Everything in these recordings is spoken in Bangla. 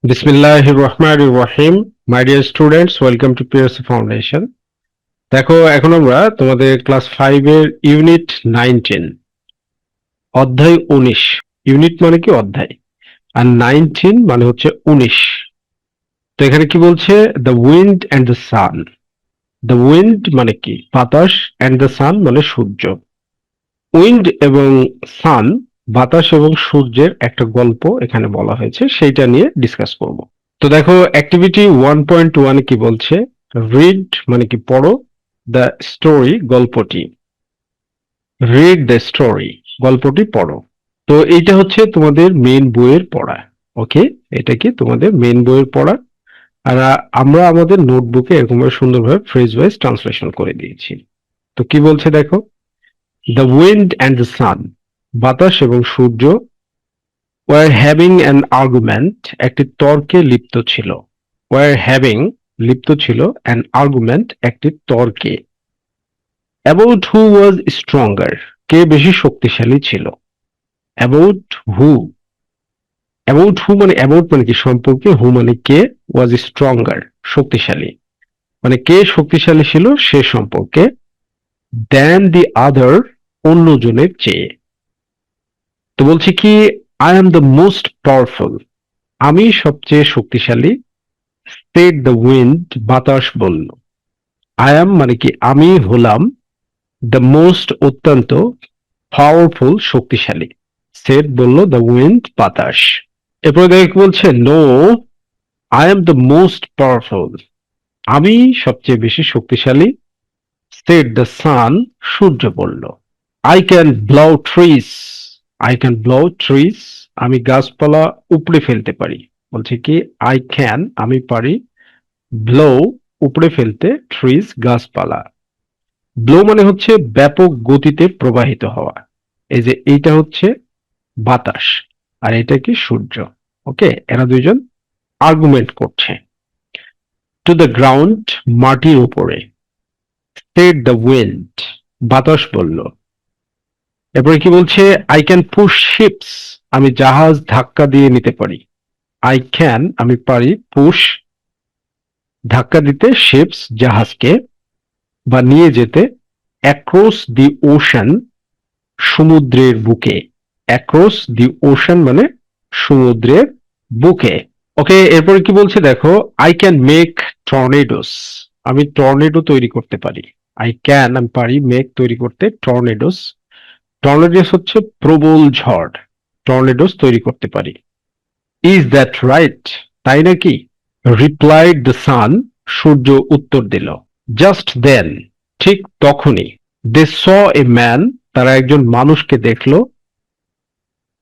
বিসমিল্লাহির রহমানির রহিম। My dear students, welcome to PSC foundation. দেখো, এখন আমরা তোমাদের ক্লাস 5 এর ইউনিট 19, অধ্যায় 19। ইউনিট মানে কি অধ্যায়, আর 19 মানে হচ্ছে 19। তো এখানে কি বলছে? The wind and the sun. The wind মানে কি? বাতাস। অ্যান্ড দ্য সান মানে সূর্য। উইন্ড এবং সান, বাতাস এবং সূর্যের একটা গল্প এখানে বলা হয়েছে, সেইটা নিয়ে ডিসকাস করব। তো দেখো, অ্যাক্টিভিটি 1.1 কি বলছে? রিড মানে কি পড়ো, দ্য স্টোরি গল্পটি। রিড দ্য স্টোরি, গল্পটি পড়ো। তো এইটা হচ্ছে তোমাদের মেইন বইয়ের পড়া। ওকে, এটা কি তোমাদের মেইন বইয়ের পড়া। আর আমরা আমাদের নোটবুকে এরকম সুন্দরভাবে ফ্রেজ ওয়াইজ ট্রান্সলেশন করে দিয়েছি। তো কি বলছে দেখো, the wind and the sun, বাতাস এবং সূর্য, ওয়ার হ্যাভিং অ্যান আর্গুমেন্ট, একটি তর্কে লিপ্ত ছিল। ওয়ার হ্যাভিং, লিপ্ত ছিল, অ্যান আর্গুমেন্ট, একটি তর্কে। অ্যাবাউট হু ওয়াজ স্ট্রঙ্গার, কে বেশি শক্তিশালী ছিল। অ্যাবাউট হু, অ্যাবাউট হু মানে অ্যাবাউট মানে কি সম্পর্কে, হু মানে কে, ওয়াজ স্ট্রঙ্গার শক্তিশালী, মানে কে শক্তিশালী ছিল সে সম্পর্কে। দ্যান দি আদার, অন্যজনের চেয়ে। তো বলছি কি, I am the most powerful, আমি সবচেয়ে শক্তিশালী। সেড দ্য উইন্ড, বাতাস বলল। আই অ্যাম মানে কি আমি হলাম, দ্য মোস্ট অত্যন্ত, পাওয়ারফুল শক্তিশালী। সেড বলল দ্য উইন্ড, বাতাস। এরপরে দেখে কি বলছে, no, I am the most powerful, আমি সবচেয়ে বেশি শক্তিশালী। সেড দ্য সান, সূর্য বলল। I can blow trees, I can blow trees, আমি গাছপালা উপড়ে ফেলতে পারি। বলছে কি, আই ক্যান আমি পারি, ব্লো উপড়ে ফেলতে, ট্রিজ গাছপালা। ব্লো মানে হচ্ছে ব্যাপক গতিতে প্রবাহিত হওয়া। এই যে এইটা হচ্ছে বাতাস, আর এটা কি সূর্য। ওকে, এরা দুইজন আর্গুমেন্ট করছে। টু দ্য গ্রাউন্ড, মাটির উপরে। সেড দ্য উইন্ড, বাতাস বলল। এরপরে কি বলছে, আই ক্যান পুশ শিপস, আমি জাহাজ ধাক্কা দিয়ে নিতে পারি। আই ক্যান আমি পারি, পুশ ধাক্কা দিতে, শিপস জাহাজকে বা নিয়ে যেতে, অ্যাক্রস দি ওশান, সমুদ্রের বুকে। অ্যাক্রস দি ওশান মানে সমুদ্রের বুকে। ওকে, এরপরে কি বলছে দেখো, আই ক্যান মেক টর্নেডোস, আমি টর্নেডো তৈরি করতে পারি। আই ক্যান আমি পারি, মেক তৈরি করতে, টর্নেডোস। টর্নেডোস হচ্ছে প্রবল ঝড়, টর্নেডোস তৈরি করতে পারি। ইজ দ্যাট রাইট, তাই নাকি? রিপ্লাইড দ্য সান, সূর্য উত্তর দিল। জাস্ট দেন, ঠিক তখনই। দে স এ ম্যান, তারা একজন মানুষকে দেখলো।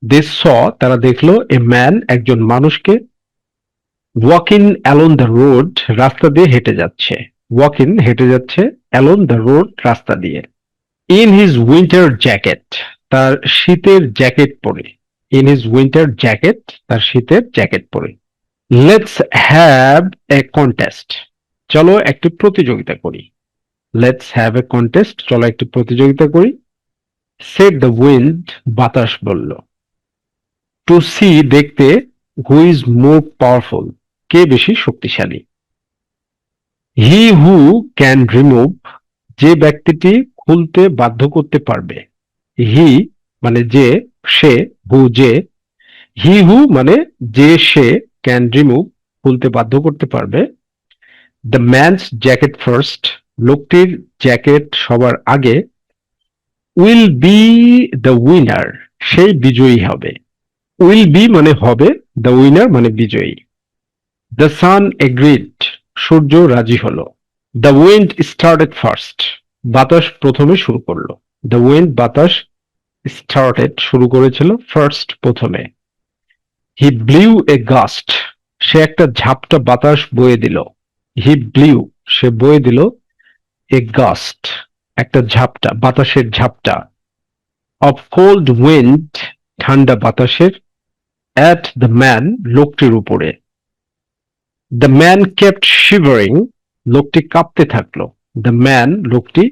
দে স, তারা দেখলো, এ ম্যান একজন মানুষকে, ওয়াকিং অ্যালং দ্য রোড, রাস্তা দিয়ে হেঁটে যাচ্ছে। ওয়াকিং হেঁটে যাচ্ছে, অ্যালং দ্য রোড রাস্তা দিয়ে। ইন হিজ উইন্টার জ্যাকেট, তার শীতের জ্যাকেট পরে। ইন হিজ উইন্টার জ্যাকেট, তার শীতের জ্যাকেট পরে। লেটস হ্যাভ এ কন্টেস্ট, চলো একটি প্রতিযোগিতা করি। লেটস হ্যাভ এ কন্টেস্ট, চলো একটি প্রতিযোগিতা করি। সেড দ্য উইন্ড, বাতাস বলল। টু সি, দেখতে, হু ইজ মোর পাওয়ারফুল, কে বেশি শক্তিশালী। হি হু ক্যান রিমুভ, যে ব্যক্তিটি খুলতে বাধ্য করতে পারবে। হি মানে যে, সে, হু যে। হি হু মানে যে সে, ক্যান রিমুভ খুলতে বাধ্য করতে পারবে। দ্য ম্যানস জ্যাকেট ফার্স্ট, লোকটির জ্যাকেট সবার আগে। উইল বি দ্য উইনার, সেই বিজয়ী হবে। উইল বি মানে হবে, দ্য উইনার মানে বিজয়ী। দ্য সান এগ্রিড, সূর্য রাজি হলো। দ্য উইন্ড স্টার্টেড ফার্স্ট, বাতাস প্রথমে শুরু করলো। দ্য উইন্ড, বাতাস, স্টার্টেড শুরু করেছিল, ফার্স্ট প্রথমে। হি ব্লিউ এ গাস্ট, সে একটা ঝাপটা বাতাস বয়ে দিল। হি ব্লিউ, সে বয়ে দিল, এ গাস্ট, একটা ঝাপটা, বাতাসের ঝাপটা। অফ কোল্ড উইন্ড, ঠান্ডা বাতাসের। অ্যাট দ্য ম্যান, লোকটির উপরে। দ্য ম্যান কেপ্ট শিভারিং, লোকটি কাঁপতে থাকলো। দ্য ম্যান, লোকটি,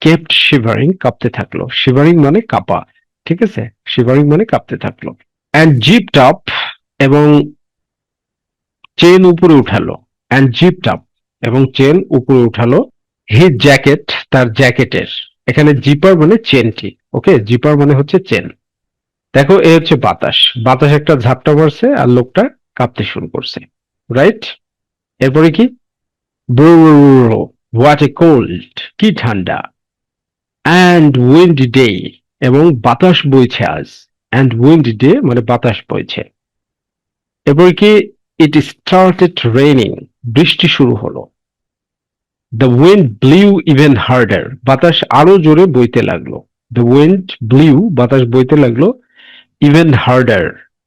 কেপ্ট শিভারিং, কাঁপতে থাকলো। শিভারিং মানে কাঁপা, ঠিক আছে, শিভারিং মানে কাঁপতে থাকলো। অ্যান্ড জিপড আপ, এবং চেন উপরে উঠালো, অ্যান্ড জিপড আপ, এবং চেন উপরে উঠালো, হিজ জ্যাকেট, তার জ্যাকেটের। এখানে জিপার মানে চেনটি, ওকে, জিপার মানে হচ্ছে চেন। দেখো এ হচ্ছে বাতাস, বাতাস একটা ঝাপটা মারছে আর লোকটা কাঁপতে শুরু করছে, রাইট? এরপরে কি, হোয়াট এ কোল্ড, কি ঠান্ডা, অ্যান্ড উইন্ড ডে, এবং বাতাস বইছে আজ, অ্যান্ড উইন্ড ডে মানে বাতাস বইছে। এরপরে কি, ইট স্টার্টেড রেইনিং, বৃষ্টি শুরু হলো। The wind blew even harder, বাতাস আরো জোরে বইতে লাগলো। দ্য উইন্ড ব্লিউ, বাতাস বইতে লাগলো, ইভেন হার্ডার,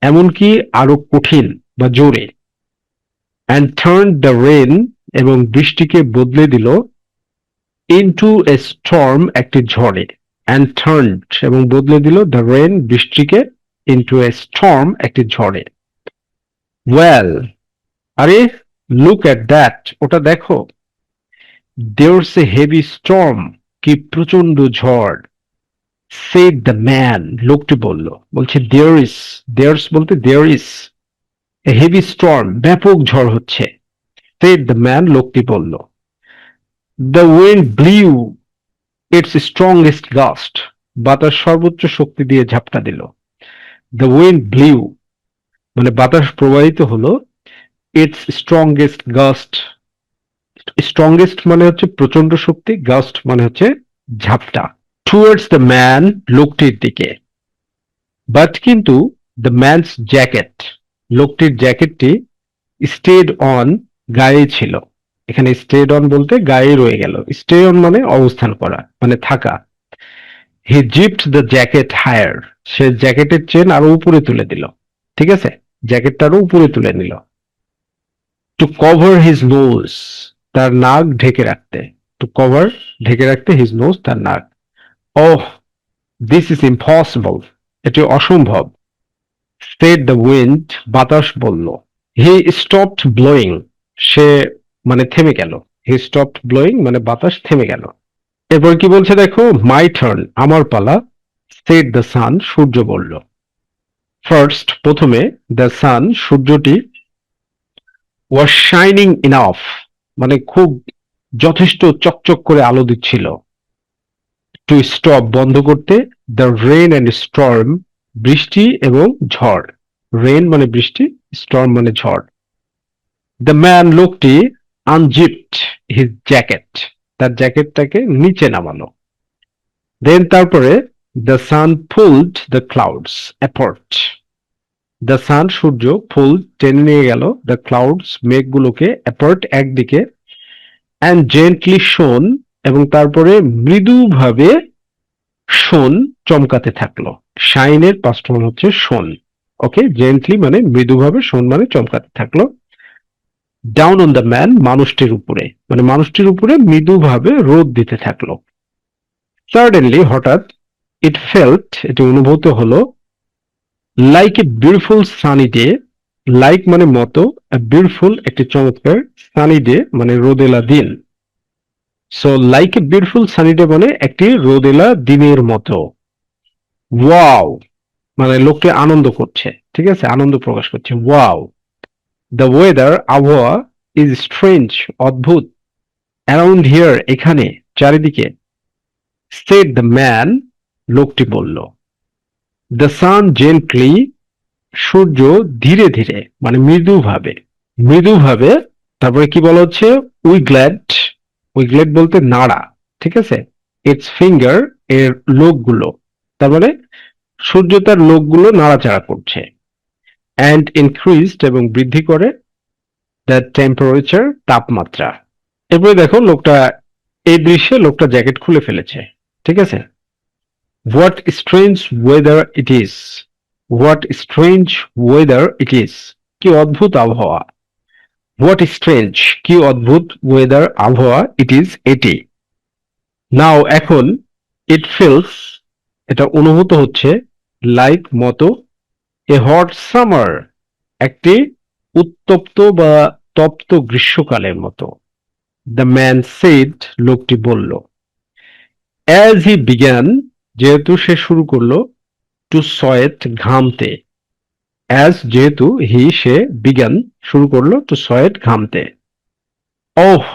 এমনকি আরো কঠিন বা জোরে। অ্যান্ড টার্ন দ্য রেন, এবং বৃষ্টিকে বদলে দিল, ইনটু এ স্টর্ম, একটি ঝড়ে। অ্যান্ড টার্ন, এবং বদলে দিল, দ্য রেন, বৃষ্টিকে, ইনটু এ স্টর্ম, একটি ঝড়ে। ওয়েল, আরে, লুক এট দ্যাট, ওটা দেখো। দেয়ারস এ হেভি স্টর্ম, কি প্রচন্ড ঝড়। সেড দ্য ম্যান, লোকটি বলল, বলছে দেয়ার ইজ, দেয়ার্স বলতে there is a heavy storm, ব্যাপক ঝড় হচ্ছে। সেড দ্য ম্যান, লোকটি বলল। The wind blew its strongest gust, বাতাস সর্বোচ্চ শক্তি দিয়ে ঝাপটা দিল। দ্য উইন্ড ব্লিউ মানে বাতাস প্রবাহিত হলো, ইটস স্ট্রংগেস্ট গাস্ট, স্ট্রংগেস্ট মানে হচ্ছে প্রচন্ড শক্তি, গাস্ট মানে হচ্ছে ঝাপটা, টুয়ার্ডস দ্য ম্যান, লোকটির দিকে। বাট কিন্তু, দ্য ম্যানস জ্যাকেট, লোকটির জ্যাকেটটি, স্টেড অন, গায়ে ছিল। এখানে স্টেড অন বলতে গায়ে রয়ে গেল, স্টে অন মানে অবস্থান করা, মানে থাকা। হি জিপড দ্য জ্যাকেট হায়ার, সে জ্যাকেটের চেন আরো উপরে তুলে দিল, ঠিক আছে, জ্যাকেটটা আরো উপরে তুলে নিল। টু কভার হিজ নোজ, তার নাক ঢেকে রাখতে। টু কভার, ঢেকে রাখতে, হিজ নোজ, তার নাক। ওহ, দিস ইজ ইম্পসিবল, এটি অসম্ভব। সেড দ্য উইন্ড, বাতাস বলল। হি স্টপড ব্লোয়িং, সে মানে থেমে গেল। হি স্টপড ব্লোয়িং মানে বাতাস থেমে গেল। এরপর কি বলছে দেখো, মাই টার্ন, আমার পালা। সেড দ্য সান, সূর্য বলল। ফার্স্ট, প্রথমে, দ্য সান, সূর্যটি, ওয়াজ শাইনিং ইনাফ, মানে খুব যথেষ্ট চকচক করে আলো দিচ্ছিল। টু স্টপ, বন্ধ করতে, দ্য রেইন অ্যান্ড স্টর্ম, বৃষ্টি এবং ঝড়। রেইন মানে বৃষ্টি, স্টর্ম মানে ঝড়। দ্য ম্যান, লোকটি, আনজিপড হিজ জ্যাকেট, তার জ্যাকেটটাকে নিচে নামালো। দেন তারপরে, the sun pulled the clouds apart, the sun, সূর্য, ফুল, টেনে নিয়ে গেল, দ্য ক্লাউডস, মেঘগুলোকে, অ্যাপার্ট, একদিকে, অ্যান্ড জেন্টলি শোন, এবং তারপরে মৃদুভাবে শোন, চমকাতে থাকলো। শাইনের পাস্ট ফর্ম হচ্ছে শোন, ওকে, জেন্টলি মানে মৃদুভাবে, শোন মানে চমকাতে থাকলো। ডাউন অন দ্য ম্যান, মানুষটির উপরে, মানে মানুষটির উপরে মৃদুভাবে রোদ দিতে থাকলো। সাডেনলি, হঠাৎ, ইট ফেল্ট, এটি অনুভূত হলো, like a beautiful sunny day, like মানে মতো, বিউটিফুল একটি চমৎকার, সানি ডে মানে রোদেলা দিন। So like a beautiful sunny day মানে একটি রোদেলা দিনের মতো। ওয়াও মানে লোকটি আনন্দ করছে, ঠিক আছে, আনন্দ প্রকাশ করছে, ওয়াও। দ্য ওয়েদার, আবহাওয়া, ইজ স্ট্রেঞ্জ, অদ্ভুত, অ্যারাউন্ড হিয়ার, এখানে, চারিদিকে। সেড দ্য ম্যান, লোকটি বলল। দ্য সান জেন্টলি, সূর্য ধীরে ধীরে মানে মৃদুভাবে, মৃদুভাবে। তারপরে কি বলা হচ্ছে, উইগ্ল্যাড, উইগ্ল্যাড বলতে নাড়া, ঠিক আছে, ইটস ফিঙ্গার, এর লোকগুলো, তার মানে সূর্য তার লোকগুলো নাড়াচাড়া করছে। অ্যান্ড ইনক্রিজড, এবং বৃদ্ধি করে, দ্য টেম্পারেচার, তাপমাত্রা। এরপরে দেখো লোকটা, এই দৃশ্যে লোকটা জ্যাকেট খুলে ফেলেছে, ঠিক আছে। What strange weather it is, what strange weather it is, কি অদ্ভুত আবহাওয়া। হোয়াট স্ট্রেঞ্জ, কি অদ্ভুত, ওয়েদার, আবহাওয়া, ইট ইজ, এটি। নাও, এখন, ইট ফিলস, এটা অনুভূত হচ্ছে, লাইক মতো, এ হট সামার, একটি উত্তপ্ত বা তপ্ত গ্রীষ্মকালের মতো। দ্য ম্যান সেড, লোকটি বলল। অ্যাজ হি বিগ্যান, যেহেতু সে শুরু করলো, টু সোয়েট, ঘামতে। অ্যাজ যেহেতু সে বিগান শুরু করলো টু সোয়েট ঘামতে। ওহ,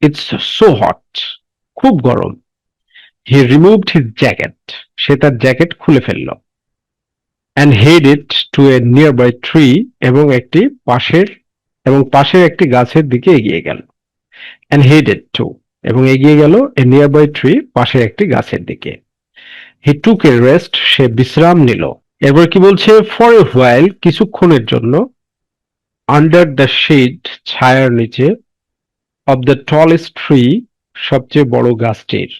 ইটস সো হট, খুব গরম। হি রিমুভড হিজ জ্যাকেট, সে তার জ্যাকেট খুলে ফেললো। And headed to a nearby tree, এবং পাশের একটি গাছের দিকে এগিয়ে গেল। অ্যান্ড হেডেড টু, এবং এগিয়ে গেল এ নিয়ার বাই ট্রি, পাশের একটি গাছের দিকে। হি টুক এ রেস্ট, সে বিশ্রাম নিল। এরপর কি বলছে, ফর এ হোয়াইল, কিছুক্ষণের জন্য, আন্ডার দ্য শেড, ছায়ার নিচে, অব দ্য টলেস্ট ট্রি, সবচেয়ে বড় গাছটির।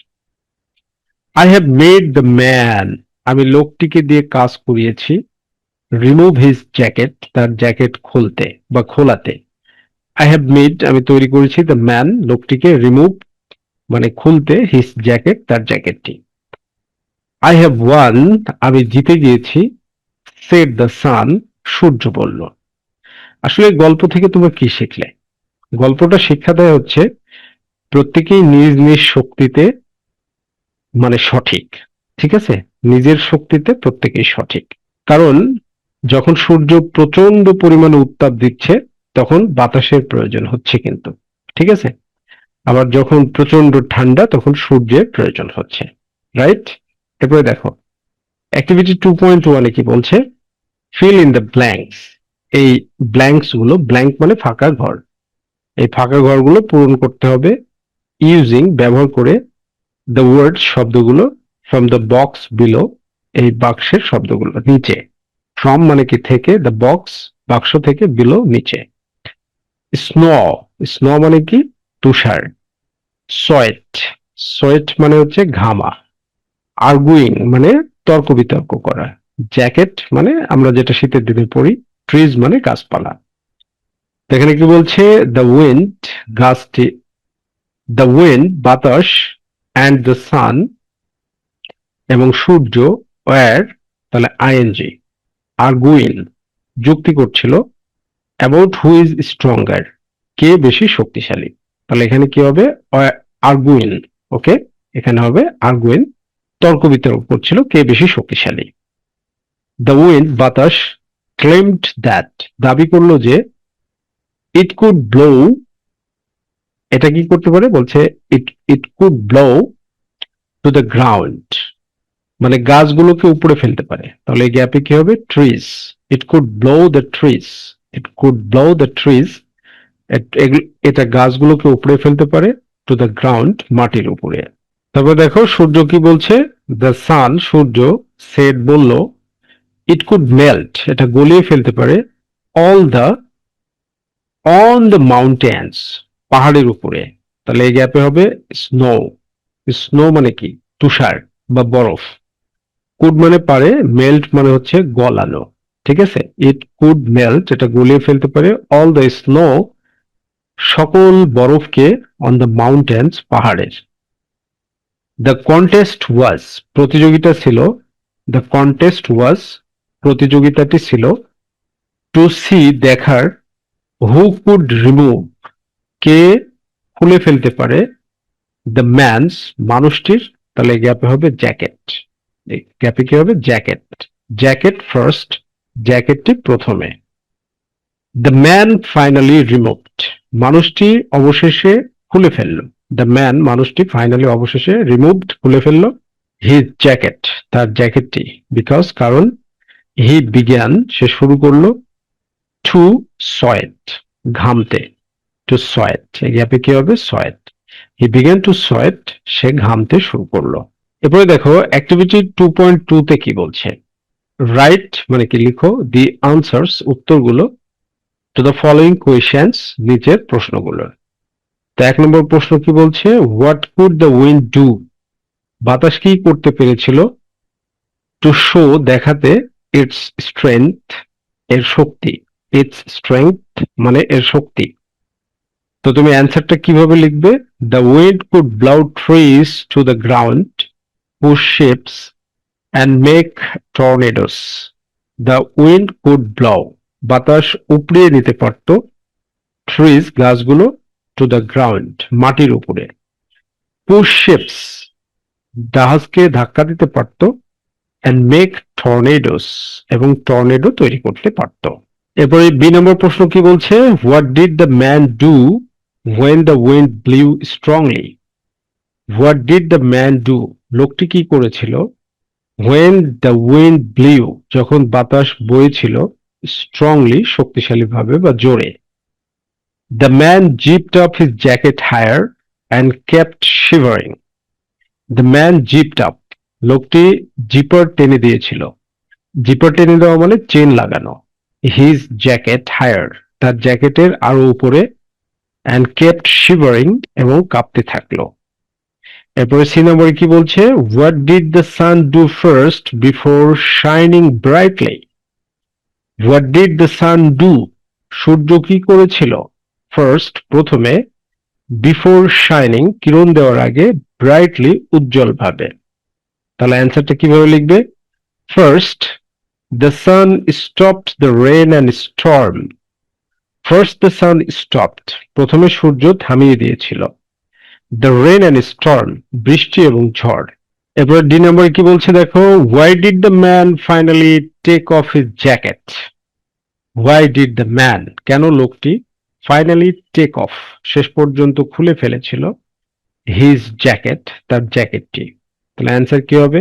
I have made the man, আমি লোকটিকে দিয়ে কাজ করিয়েছি, রিমুভ হিজ জ্যাকেট, তার জ্যাকেট খুলতে বা খোলাতে। আই হ্যাভ মেড, আমি তৈরি করেছি, দ্য ম্যান, লোকটিকে, রিমুভ মানে খুলতে, হিজ জ্যাকেট, তার জ্যাকেটটি। আই হ্যাভ ওয়ান, আমি জিতে গিয়েছি, সেড দ্য সান, সূর্য বলল। আসলে গল্প থেকে তোমরা কি শিখলে? গল্পটা শিক্ষা দেয় হচ্ছে প্রত্যেকেই নিজ নিজ শক্তিতে সঠিক। ঠিক আছে, নিজের শক্তিতে প্রত্যেকেই সঠিক। কারণ যখন সূর্য প্রচন্ড পরিমাণে উত্তাপ দিচ্ছে তখন বাতাসের প্রয়োজন হচ্ছে কিন্তু, ঠিক আছে। আবার যখন প্রচন্ড ঠান্ডা তখন সূর্যের প্রয়োজন হচ্ছে, রাইট। এরপরে দেখো অ্যাক্টিভিটি 2.1 কি বলছে, ফিল ইন দ্য ব্ল্যাঙ্কস। এই ব্ল্যাঙ্কস গুলো, ব্ল্যাঙ্ক মানে ফাঁকা ঘর, এই ফাঁকা ঘরগুলো পূরণ করতে হবে ইউজিং, ব্যবহার করে, দ্য ওয়ার্ড, শব্দগুলো, ফ্রম দ্য বক্স বিলো, এই বাক্সের শব্দগুলো নিচে। ফ্রম মানে কি থেকে, দ্য বক্স বাক্স থেকে, বিলো নিচে। স্নো, স্নো মানে কি তুষার। সোয়েট, সোয়েট মানে হচ্ছে ঘামা। আর্গুইং মানে তর্ক বিতর্ক করা। জ্যাকেট মানে আমরা যেটা শীতের দিনে পরি। ট্রিজ মানে গাছপালা। এখানে কি বলছে, দ্য উইন্ড, গাছটি, দ্য উইন্ড বাতাস, অ্যান্ড দ্য সান এবং সূর্য, ওয়ার তাহলে আইএনজি, আর্গুইন যুক্তি করছিল, অ্যাবাউট হু ইজ স্ট্রঙ্গার, কে বেশি শক্তিশালী। তাহলে এখানে কি হবে, আর্গুইন। ওকে, এখানে হবে আর্গুইন, তর্ক বিতর্ক করছিল কে বেশি শক্তিশালী। দ্য উইন্ড বাতাস, ক্লেমড দ্যাট দাবি করলো যে, ইট কুড ব্লো, এটা কি করতে পারে বলছে, it it could blow to the ground, মানে গাছগুলোকে উপরে ফেলতে পারে। তাহলে এই গ্যাপে কি হবে, trees, it could blow the trees, it could blow the trees, এটা গাছগুলোকে উপরে ফেলতে পারে, টু দ্য গ্রাউন্ড মাটির উপরে। তারপর দেখো সূর্য কি বলছে, দ্য সান সূর্য, সেড বলল, ইট কুড মেল্ট এটা গলিয়ে ফেলতে পারে, all the, on the mountains পাহাড়ের উপরে। তাহলে এই গ্যাপে হবে স্নো, স্নো মানে কি তুষার বা বরফ। কুড মানে পারে, মেল্ট মানে হচ্ছে গলানো, ঠিক আছে। ইট কুড মেল্ট এটা গলিয়ে ফেলতে পারে, অল দ্য স্নো সকল বরফকে, অন দ্য মাউন্টেন্স পাহাড়ের। দ্য কন্টেস্ট ওয়াজ প্রতিযোগিতা ছিল, দ্য কন্টেস্ট ওয়াজ প্রতিযোগিতাটি ছিল, টু সি দেখার, হু কুড রিমুভ কে খুলে ফেলতে পারে, দ্য ম্যানস মানুষটির, তাহলে গ্যাপে হবে জ্যাকেট, গ্যাপে কি হবে জ্যাকেট, জ্যাকেট ফার্স্ট, জ্যাকেটটি প্রথমে। দ্য ম্যান ফাইনালি রিমুভড মানুষটি অবশেষে খুলে ফেললো, দ্য ম্যান মানুষটি ফাইনালি অবশেষে রিমুভড খুলে ফেললো, হিজ জ্যাকেট তার জ্যাকেটটি, বিকজ কারণ, হি বিজ্ঞান সে শুরু করলো, টু সোয়েট ঘামতে, টু সোয়েট এই গ্যাপে কি হবে sweat, he began to sweat সে ঘামতে শুরু করলো। এরপরে দেখো অ্যাক্টিভিটি 2.2 তে কি বলছে, রাইট মানে কি লিখো, দি আনসার্স উত্তরগুলো, টু দ্য ফলোইং কোয়েশ্চেন্স নিচের প্রশ্নগুলো। তো 1 নম্বর প্রশ্ন কি বলছে, what could the wind do বাতাস কি করতে পেরেছিল, টু শো দেখাতে, ইটস স্ট্রেংথ এর শক্তি, ইটস স্ট্রেংথ মানে এর শক্তি। তো তুমি অ্যান্সারটা কিভাবে লিখবে, the wind could blow trees to the ground, push ships and make tornadoes. The wind could blow বাতাস উপড়িয়ে নিতে পারত, ট্রিজ গাছগুলো, টু দ্য গ্রাউন্ড মাটির উপরে, পুশ শিপস জাহাজকে ধাক্কা দিতে পারত, and make tornadoes এবং টর্নেডো তৈরি করতে পারত। এরপরে বি নম্বর প্রশ্ন কি বলছে, what did the man do when the wind blew strongly? What did the man do, লোকটি কি করেছিল, when the wind blew, যখন বাতাস বইছিল, strongly, শক্তিশালীভাবে বা জোরে। The man zipped up his jacket higher and kept shivering. The man zipped up, লোকটি জিপার টেনে দিয়েছিল। জিপার টেনে দেওয়া মানে চেন লাগানো। হিজ জ্যাকেট হায়ার, তার জ্যাকেটের আরো উপরে, and kept shivering, এবং কাঁপতে থাকলো। এরপরে সি নম্বরে কি বলছে, what did the sun do first before shining brightly? What did the sun do, সূর্য কি করেছিল, ফার্স্ট প্রথমে, বিফোর শাইনিং কিরণ দেওয়ার আগে, ব্রাইটলি উজ্জ্বলভাবে। তাহলে অ্যান্সারটা কিভাবে লিখবে, first the sun stopped the rain and storm. First the sun stopped, প্রথমে সূর্য থামিয়ে দিয়েছিল, দ্য রেন অ্যান্ড স্টর্ম, বৃষ্টি এবং ঝড়। এরপর ডি নম্বরে কি বলছে দেখো, why did the man finally take off his jacket? Why did the man, কেন লোকটি, ফাইনালি টেক অফ, শেষ পর্যন্ত খুলে ফেলেছিল, হিজ জ্যাকেট, তার জ্যাকেটটি। তাহলে অ্যান্সার কি হবে,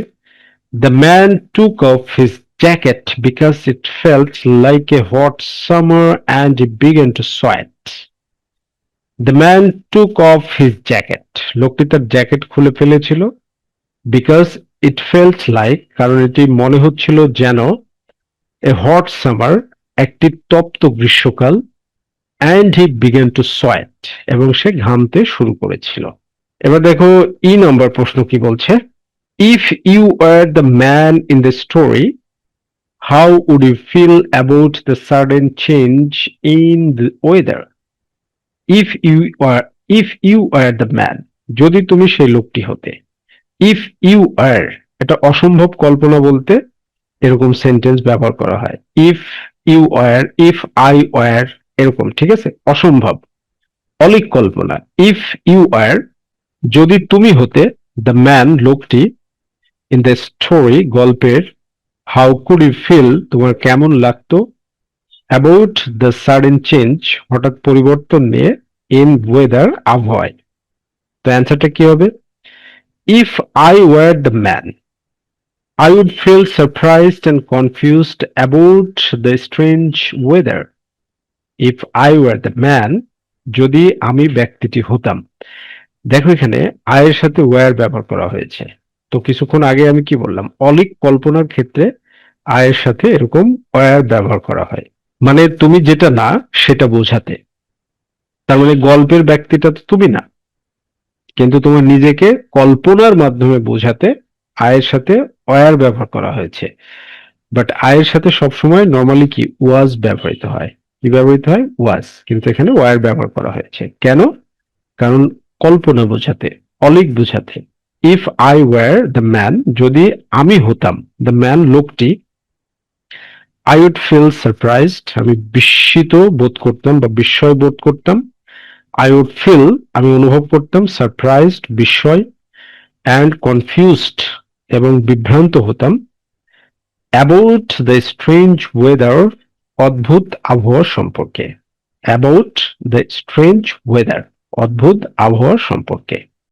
the man took off his jacket because it felt like a hot summer and he began to sweat. The man took off his jacket, লোকটি তার জ্যাকেট খুলে ফেলেছিল, বিকজ ইট ফেল্ট লাইক, কারণ এটি মনে হচ্ছিল যেন, এ হট সামার, একটি তপ্ত গ্রীষ্মকাল, and he began to sweat, এবং সে ঘামতে শুরু করেছিল। এবার দেখো ই নম্বর প্রশ্ন কি বলছে, if you are the man in the story, how would you feel about the sudden change in the weather? If you are the man, যদি তুমি সেই লোকটি হতে। ইফ ইউ আর, এটা অসম্ভব কল্পনা বলতে এরকম সেন্টেন্স ব্যবহার করা হয়, if you are, if I were, এরকম, ঠিক আছে, অসম্ভব, অলিক কল্পনা। ইফ ইউ আর, যদি তুমি হতে, দ্য ম্যান, লোকটি, ইন দ্য স্টোরি, গল্পের, হাউ কুড ইউ ফিল, তোমার কেমন লাগতো, অ্যাবাউট দ্য সাডেন চেঞ্জ, হঠাৎ পরিবর্তন নিয়ে, ইন ওয়েদার, আবহাওয়ায়। তো অ্যান্সারটা কি হবে, if I war the man, I would feel surprised and confused about the strange weather. If I were the man, যদি আমি ব্যক্তিটি হতাম। দেখো এখানে আয়ের সাথে ওয়্যার ব্যবহার করা হয়েছে। তো কিছুক্ষণ আগে আমি কি বললাম, অলিক কল্পনার ক্ষেত্রে আয়ের সাথে এরকম ওয়্যার ব্যবহার করা হয়, মানে তুমি যেটা না সেটা বোঝাতে। তার মানে গল্পের ব্যক্তিটা তো তুমি না, কিন্তু তোমার নিজেকে কল্পনার মাধ্যমে বোঝাতে আয়ের সাথে ওয়্যার ব্যবহার করা হয়েছে। বাট আয়ের সাথে সবসময় নর্মালি কি ওয়াজ ব্যবহৃত হয়, কি ব্যবহৃত হয়, ওয়াজ, কিন্তু এখানে ওয়্যার ব্যবহার করা হয়েছে কেন, কারণ কল্পনা বোঝাতে, অলিক বোঝাতে। If I war the man, যদি আমি হতাম, দ্য ম্যান, লোকটি, আই উড ফিল সারপ্রাইজড, আমি বিস্মিত বোধ করতাম বা বিস্ময় বোধ করতাম। আই উড ফিল, আমি অনুভব করতাম, সারপ্রাইজড, বিস্ময়, অ্যান্ড কনফিউজড, এবং বিভ্রান্ত হতাম, অ্যাবাউট দ্য স্ট্রেঞ্জ ওয়েদার, অদ্ভুত আবহাওয়া সম্পর্কে। অ্যাবাউট দ্য স্ট্রেঞ্জ ওয়েদার, অদ্ভুত আবহাওয়া সম্পর্কে।